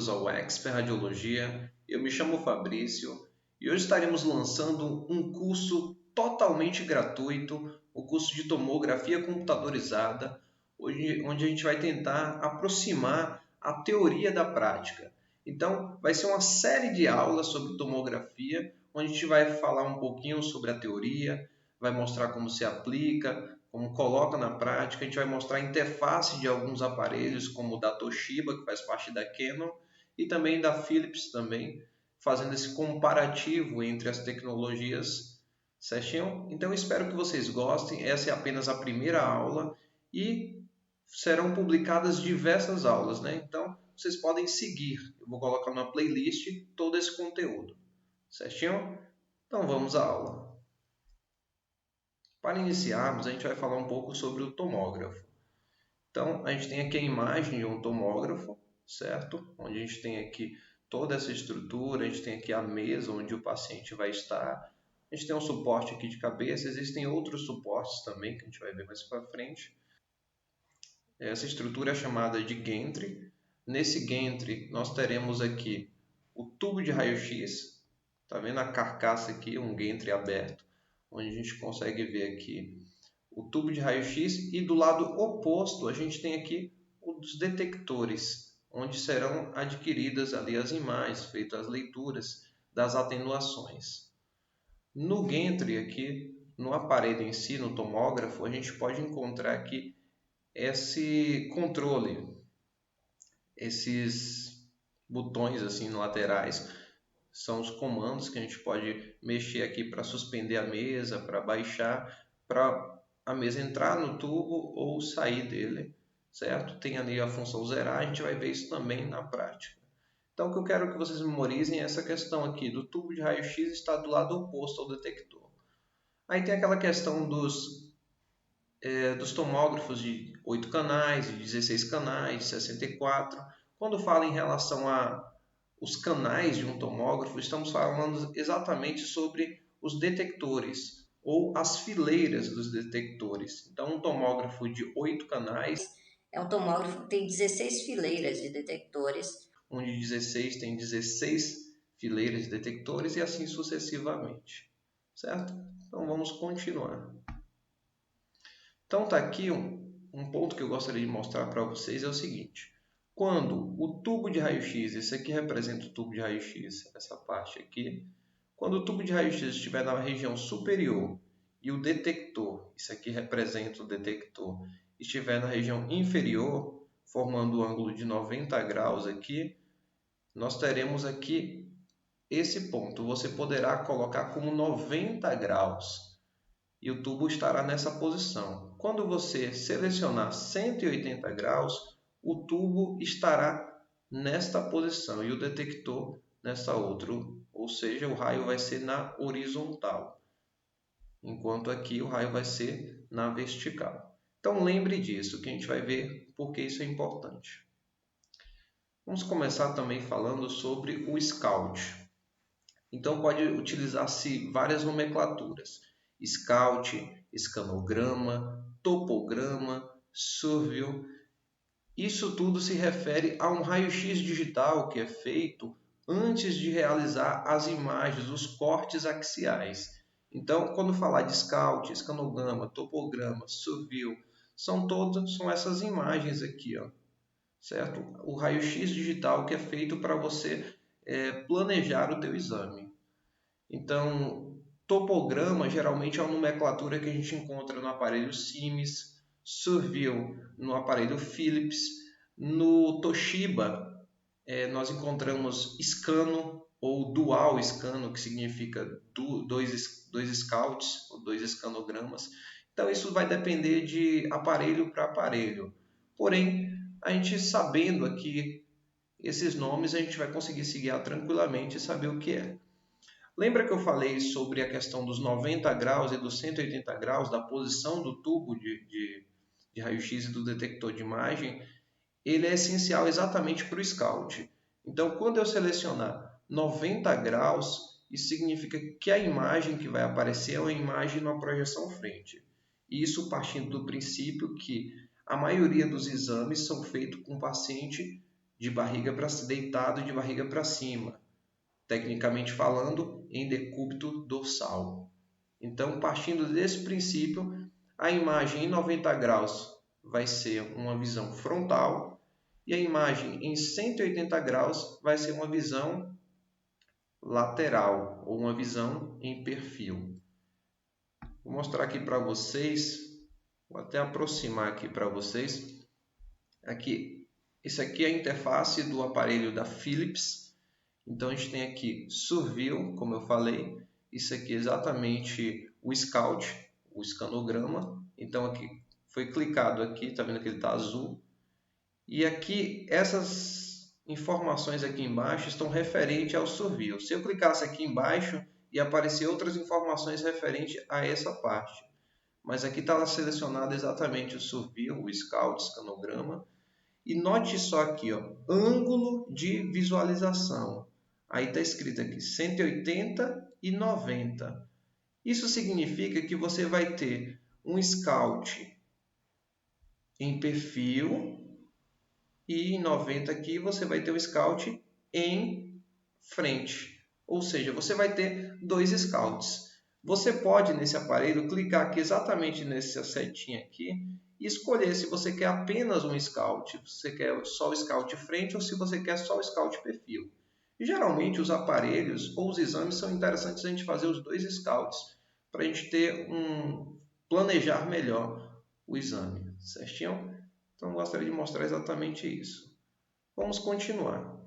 bem-vindos ao Expert Radiologia. Eu me chamo Fabrício e hoje estaremos lançando um curso totalmente gratuito, o curso de tomografia computadorizada, onde a gente vai tentar aproximar a teoria da prática. Então, vai ser uma série de aulas sobre tomografia, onde a gente vai falar um pouquinho sobre a teoria, vai mostrar como se aplica, como coloca na prática. A gente vai mostrar a interface de alguns aparelhos, como o da Toshiba, que faz parte da Canon, e também da Philips, também, fazendo esse comparativo entre as tecnologias, certinho? Então, eu espero que vocês gostem. Essa é apenas a primeira aula e serão publicadas diversas aulas, né? Então, vocês podem seguir. Eu vou colocar na playlist todo esse conteúdo, certinho? Então, vamos à aula. Para iniciarmos, a gente vai falar um pouco sobre o tomógrafo. Então, a gente tem aqui a imagem de um tomógrafo, certo? Onde a gente tem aqui toda essa estrutura, a gente tem aqui a mesa onde o paciente vai estar. A gente tem um suporte aqui de cabeça, existem outros suportes também que a gente vai ver mais para frente. Essa estrutura é chamada de gantry. Nesse gantry, nós teremos aqui o tubo de raio-x. Está vendo a carcaça aqui, um gantry aberto, onde a gente consegue ver aqui o tubo de raio-x, e do lado oposto a gente tem aqui os detectores, onde serão adquiridas ali as imagens, feitas as leituras das atenuações. No gantry aqui, no aparelho em si, no tomógrafo, a gente pode encontrar aqui esse controle, esses botões assim laterais. São os comandos que a gente pode mexer aqui para suspender a mesa, para baixar, para a mesa entrar no tubo ou sair dele, certo? Tem ali a função zerar, a gente vai ver isso também na prática. Então, o que eu quero que vocês memorizem é essa questão aqui, do tubo de raio-x está do lado oposto ao detector. Aí tem aquela questão dos tomógrafos de 8 canais, de 16 canais, de 64. Quando fala em relação a os canais de um tomógrafo, estamos falando exatamente sobre os detectores ou as fileiras dos detectores. Então, um tomógrafo de 8 canais é um tomógrafo que tem 16 fileiras de detectores. Onde 16 tem 16 fileiras de detectores e assim sucessivamente. Certo? Então, vamos continuar. Então, está aqui um ponto que eu gostaria de mostrar para vocês, é o seguinte. Quando o tubo de raio-x, esse aqui representa o tubo de raio-x, essa parte aqui. Quando o tubo de raio-x estiver na região superior e o detector, isso aqui representa o detector, estiver na região inferior, formando o ângulo de 90 graus aqui, nós teremos aqui esse ponto. Você poderá colocar como 90 graus e o tubo estará nessa posição. Quando você selecionar 180 graus, o tubo estará nesta posição e o detector nessa outra, ou seja, o raio vai ser na horizontal, enquanto aqui o raio vai ser na vertical. Então lembre disso, que a gente vai ver porque isso é importante. Vamos começar também falando sobre o Scout. Então pode utilizar-se várias nomenclaturas: Scout, escanograma, topograma, survey. Isso tudo se refere a um raio-x digital que é feito antes de realizar as imagens, os cortes axiais. Então, quando falar de Scout, escanograma, topograma, survey, são essas imagens aqui, ó, certo? O raio-x digital que é feito para você planejar o teu exame. Então, topograma geralmente é uma nomenclatura que a gente encontra no aparelho Siemens, survey no aparelho Philips, no Toshiba nós encontramos scano ou dual scano, que significa dois scouts ou dois escanogramas. Então isso vai depender de aparelho para aparelho. Porém, a gente sabendo aqui esses nomes, a gente vai conseguir se guiar tranquilamente e saber o que é. Lembra que eu falei sobre a questão dos 90 graus e dos 180 graus, da posição do tubo de raio-x e do detector de imagem? Ele é essencial exatamente para o Scout. Então, quando eu selecionar 90 graus, isso significa que a imagem que vai aparecer é uma imagem numa projeção frente. Isso partindo do princípio que a maioria dos exames são feitos com o paciente de barriga para deitado de barriga para cima, tecnicamente falando, em decúbito dorsal. Então, partindo desse princípio, a imagem em 90 graus vai ser uma visão frontal e a imagem em 180 graus vai ser uma visão lateral ou uma visão em perfil. Vou mostrar aqui para vocês, vou até aproximar aqui para vocês. Aqui, isso aqui é a interface do aparelho da Philips. Então a gente tem aqui Surview, como eu falei, isso aqui é exatamente o Scout, o escanograma. Então aqui foi clicado aqui, tá vendo que ele está azul. E aqui essas informações aqui embaixo estão referentes ao Surview. Se eu clicasse aqui embaixo, ia aparecer outras informações referentes a essa parte. Mas aqui está selecionado exatamente o Surview, o Scout, escanograma. E note só aqui, ó, ângulo de visualização. Aí está escrito aqui 180 e 90. Isso significa que você vai ter um Scout em perfil e em 90 aqui você vai ter o Scout em frente. Ou seja, você vai ter dois Scouts. Você pode, nesse aparelho, clicar aqui exatamente nessa setinha aqui e escolher se você quer apenas um Scout, se você quer só o Scout frente ou se você quer só o Scout perfil. E, geralmente os aparelhos ou os exames são interessantes a gente fazer os dois Scouts para a gente ter planejar melhor o exame, certinho? Então, eu gostaria de mostrar exatamente isso. Vamos continuar.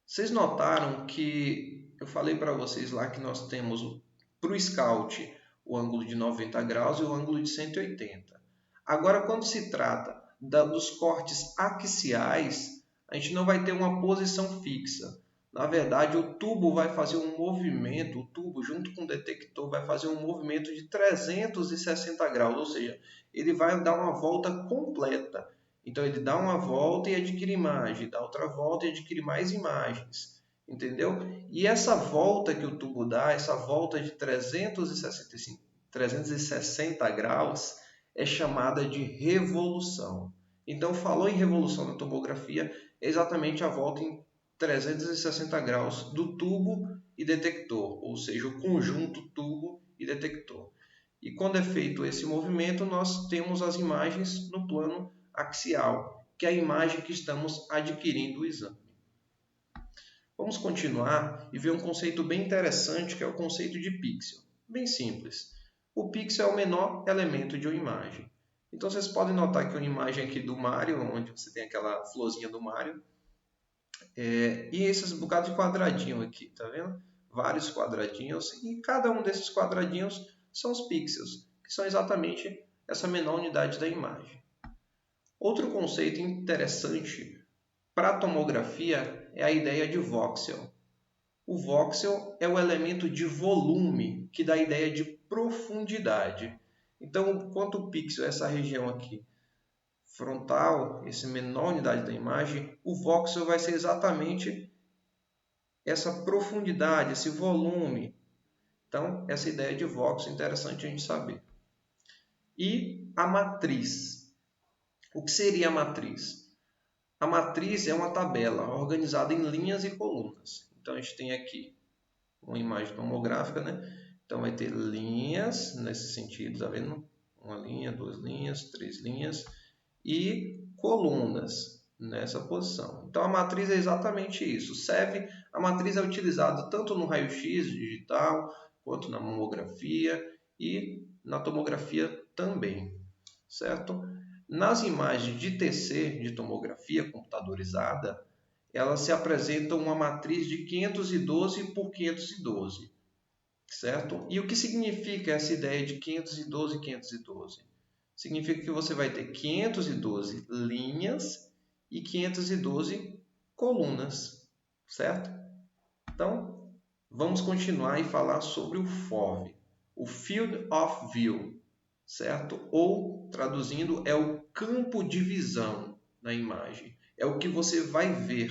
Vocês notaram que eu falei para vocês lá que nós temos para o Scout o ângulo de 90 graus e o ângulo de 180. Agora, quando se trata dos cortes axiais, a gente não vai ter uma posição fixa. Na verdade, o tubo vai fazer um movimento, o tubo junto com o detector vai fazer um movimento de 360 graus, ou seja, ele vai dar uma volta completa. Então ele dá uma volta e adquire imagem, dá outra volta e adquire mais imagens, entendeu? E essa volta que o tubo dá, essa volta de 360 graus, é chamada de revolução. Então, falou em revolução na tomografia, é exatamente a volta em 360 graus do tubo e detector, ou seja, o conjunto tubo e detector. E quando é feito esse movimento, nós temos as imagens no plano axial, que é a imagem que estamos adquirindo do exame. Vamos continuar e ver um conceito bem interessante, que é o conceito de pixel. Bem simples. O pixel é o menor elemento de uma imagem. Então vocês podem notar que uma imagem aqui do Mario, onde você tem aquela florzinha do Mario, e esses bocados de quadradinho aqui, tá vendo? Vários quadradinhos, e cada um desses quadradinhos são os pixels, que são exatamente essa menor unidade da imagem. Outro conceito interessante para a tomografia é a ideia de voxel. O voxel é o elemento de volume que dá a ideia de profundidade. Então, enquanto o pixel é essa região aqui frontal, essa menor unidade da imagem, o voxel vai ser exatamente essa profundidade, esse volume. Então, essa ideia de voxel é interessante a gente saber. E a matriz. O que seria a matriz? A matriz é uma tabela organizada em linhas e colunas. Então, a gente tem aqui uma imagem tomográfica, né? Então, vai ter linhas nesse sentido, tá vendo? Uma linha, duas linhas, três linhas e colunas nessa posição. Então, a matriz é exatamente isso. A matriz é utilizada tanto no raio-x digital, quanto na mamografia e na tomografia também, certo? Nas imagens de TC, de tomografia computadorizada, elas se apresentam uma matriz de 512 por 512, certo? E o que significa essa ideia de 512 e 512? Significa que você vai ter 512 linhas e 512 colunas, certo? Então, vamos continuar e falar sobre o FOV, o Field of View, certo? Ou, traduzindo, é o campo de visão na imagem. É o que você vai ver,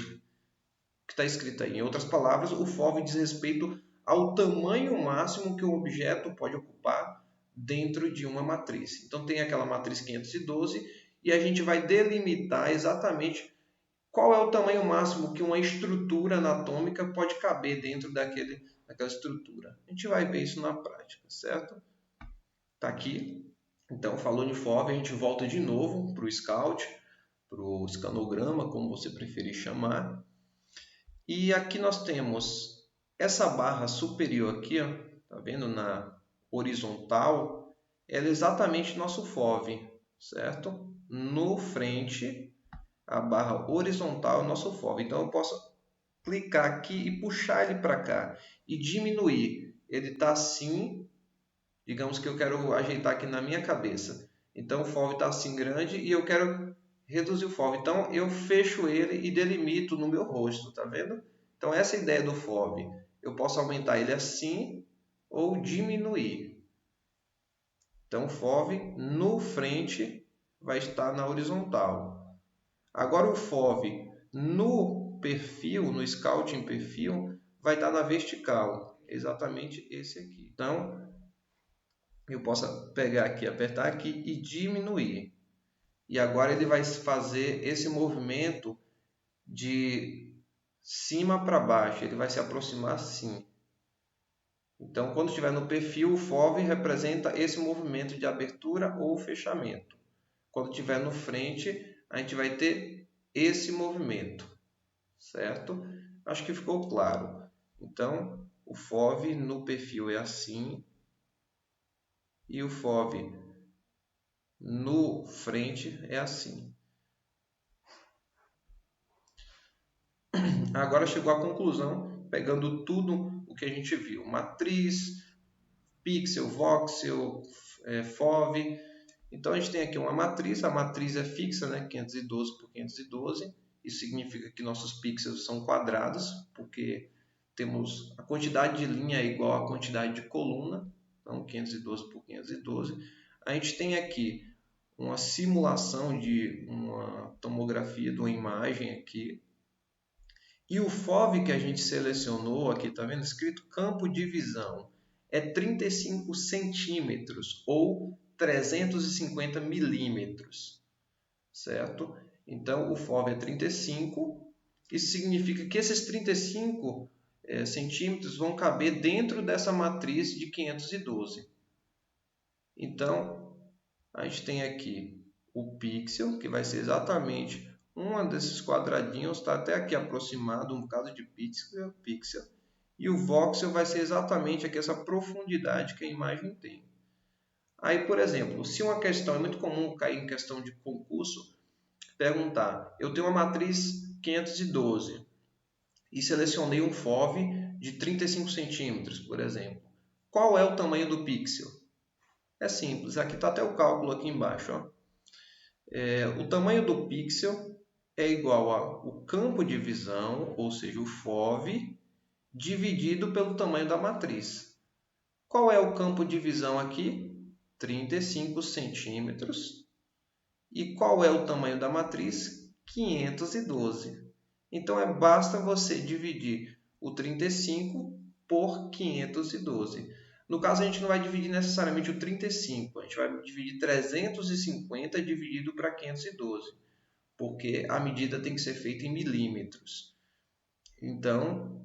que está escrito aí. Em outras palavras, o FOV diz respeito ao tamanho máximo que o objeto pode ocupar dentro de uma matriz. Então, tem aquela matriz 512 e a gente vai delimitar exatamente qual é o tamanho máximo que uma estrutura anatômica pode caber dentro daquela estrutura. A gente vai ver isso na prática, certo? Está aqui. Então, falou de FOV, a gente volta de novo para o Scout, para o escanograma, como você preferir chamar. E aqui nós temos essa barra superior aqui, ó, tá vendo? Na horizontal, ela é exatamente nosso FOV, certo? No frente, a barra horizontal é o nosso FOV. Então eu posso clicar aqui e puxar ele para cá e diminuir. Ele está assim, digamos que eu quero ajeitar aqui na minha cabeça. Então o FOV está assim grande e eu quero reduzir o FOV. Então eu fecho ele e delimito no meu rosto, tá vendo? Então essa é a ideia do FOV. Eu posso aumentar ele assim ou diminuir. Então o FOV no frente vai estar na horizontal. Agora o FOV no perfil, no Scout em perfil, vai estar na vertical. Exatamente esse aqui. Então eu posso pegar aqui, apertar aqui e diminuir. E agora ele vai fazer esse movimento de cima para baixo. Ele vai se aproximar assim. Então, quando estiver no perfil, o FOV representa esse movimento de abertura ou fechamento. Quando estiver no frente, a gente vai ter esse movimento, certo? Acho que ficou claro. Então, o FOV no perfil é assim e o FOV no frente é assim. Agora chegou à conclusão, pegando tudo o que a gente viu. Matriz, pixel, voxel, FOV. Então a gente tem aqui uma matriz, a matriz é fixa, né? 512 por 512. Isso significa que nossos pixels são quadrados, porque temos a quantidade de linha é igual à quantidade de coluna, então 512 por 512. A gente tem aqui uma simulação de uma tomografia de uma imagem aqui. E o FOV que a gente selecionou aqui, está vendo escrito campo de visão, é 35 centímetros ou 350 milímetros, certo? Então o FOV é 35, isso significa que esses 35 centímetros vão caber dentro dessa matriz de 512. Então a gente tem aqui o pixel, que vai ser exatamente um desses quadradinhos, está até aqui aproximado, um bocado de pixel, e o voxel vai ser exatamente aqui essa profundidade que a imagem tem. Aí, por exemplo, se uma questão, é muito comum cair em questão de concurso, perguntar, eu tenho uma matriz 512 e selecionei um FOV de 35 centímetros, por exemplo. Qual é o tamanho do pixel? É simples, aqui está até o cálculo aqui embaixo. Ó. O tamanho do pixel é igual ao campo de visão, ou seja, o FOV, dividido pelo tamanho da matriz. Qual é o campo de visão aqui? 35 centímetros. E qual é o tamanho da matriz? 512. Então, basta você dividir o 35 por 512. No caso, a gente não vai dividir necessariamente o 35, a gente vai dividir 350 dividido para 512, porque a medida tem que ser feita em milímetros. Então,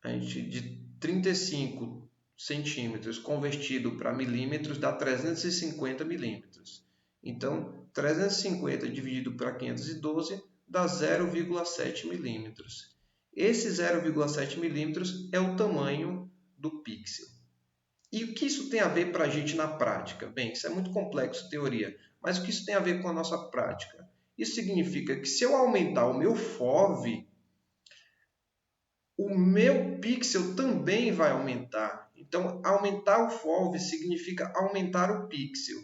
a gente de 35 centímetros convertido para milímetros dá 350 milímetros. Então, 350 dividido para 512 dá 0,7 milímetros. Esse 0,7 milímetros é o tamanho do pixel. E o que isso tem a ver para a gente na prática? Bem, isso é muito complexo, teoria, mas o que isso tem a ver com a nossa prática? Isso significa que se eu aumentar o meu FOV, o meu pixel também vai aumentar. Então, aumentar o FOV significa aumentar o pixel.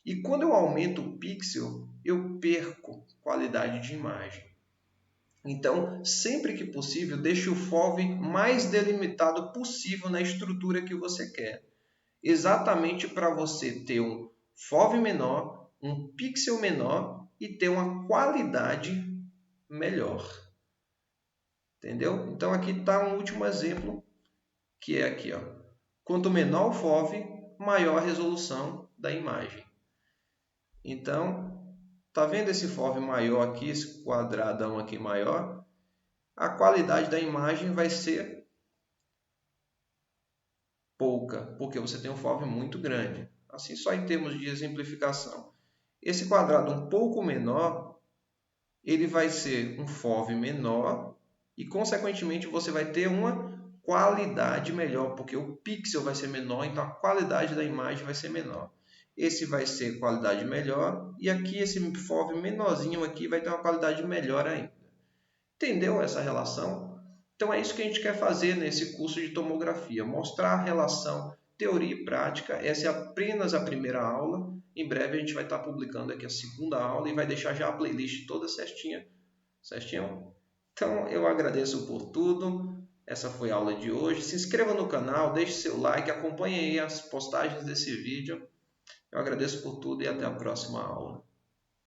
E quando eu aumento o pixel, eu perco qualidade de imagem. Então, sempre que possível, deixe o FOV mais delimitado possível na estrutura que você quer. Exatamente para você ter um FOV menor, um pixel menor e ter uma qualidade melhor. Entendeu? Então aqui está um último exemplo, que é aqui. Ó. Quanto menor o FOV, maior a resolução da imagem. Então, Tá vendo esse FOV maior aqui, esse quadradão aqui maior? A qualidade da imagem vai ser pouca, porque você tem um FOV muito grande. Assim, só em termos de exemplificação. Esse quadrado um pouco menor, ele vai ser um FOV menor e, consequentemente, você vai ter uma qualidade melhor, porque o pixel vai ser menor, então a qualidade da imagem vai ser menor. Esse vai ser qualidade melhor e aqui esse FOV menorzinho aqui vai ter uma qualidade melhor ainda. Entendeu essa relação? Então é isso que a gente quer fazer nesse curso de tomografia, mostrar a relação teoria e prática. Essa é apenas a primeira aula. Em breve a gente vai estar publicando aqui a segunda aula e vai deixar já a playlist toda certinha. Certinho? Então eu agradeço por tudo. Essa foi a aula de hoje. Se inscreva no canal, deixe seu like, acompanhe aí as postagens desse vídeo. Eu agradeço por tudo e até a próxima aula.